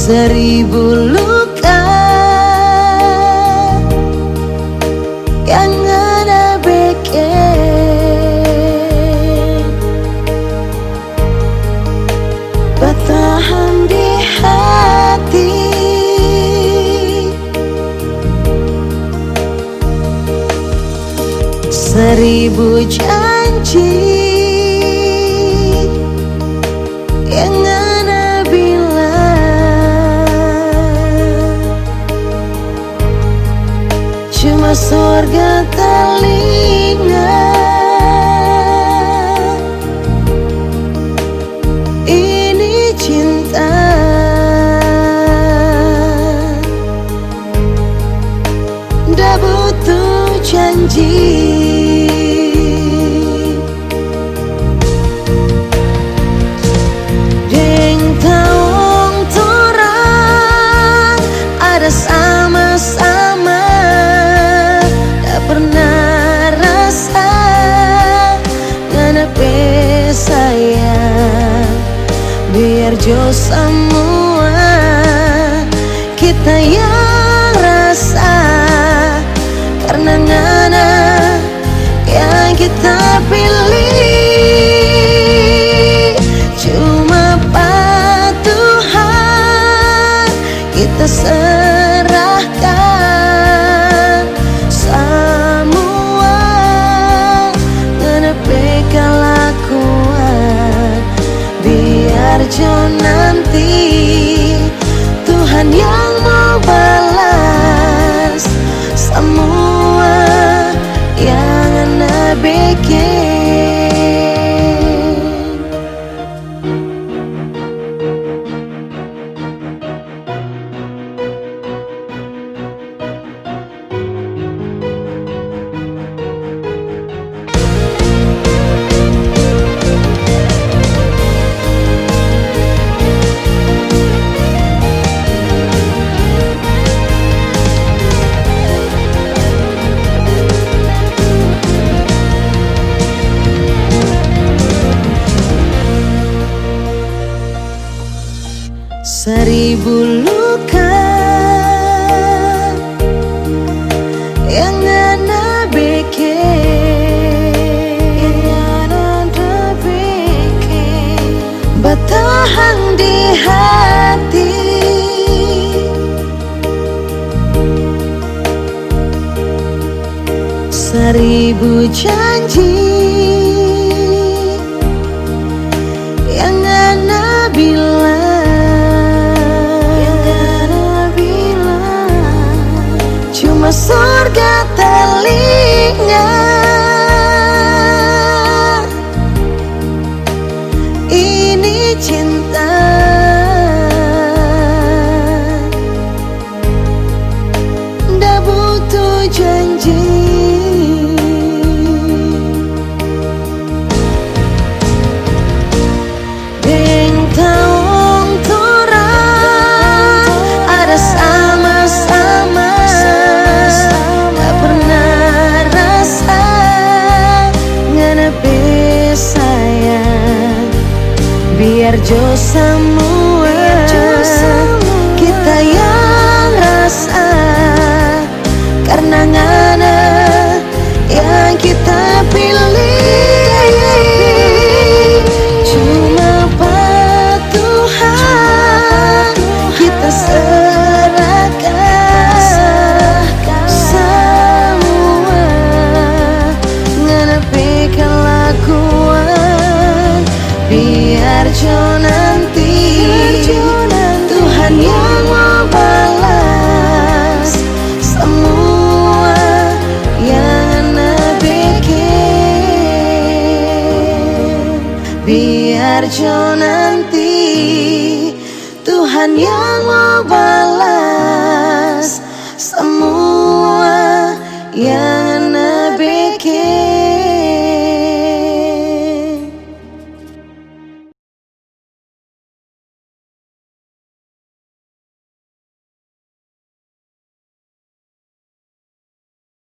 Seribu luka yang ada bikin bertahan di hati. Seribu janji yang ana bilang cuma surga telinga. Ini cinta ndak butuh janji. Sama-sama tak pernah rasa nganepe sayang, biar jo semua kita yang rasa, karena ngana yang kita pilih cuma Tuhan kita serahkan semua, ngenepe kelakuan biar jo nanti Tuhan yang mau balas semua yang ana bikin. Seribu luka yang ana bikin bertahan di hati. Seribu janji yang ana bilang cuma surga telinga. Ini cinta ndak butuh janji. Deng taung turang ada sama-sama biar jo semua kita yang rasa, karena ngana yang kita pilih cuma Tuhan kita serahkan semua, ngenepe kelakuan biar jo nanti Tuhan yang mau balas semua yang ana bikin. Biar jo nanti Tuhan yang mau balas semua yang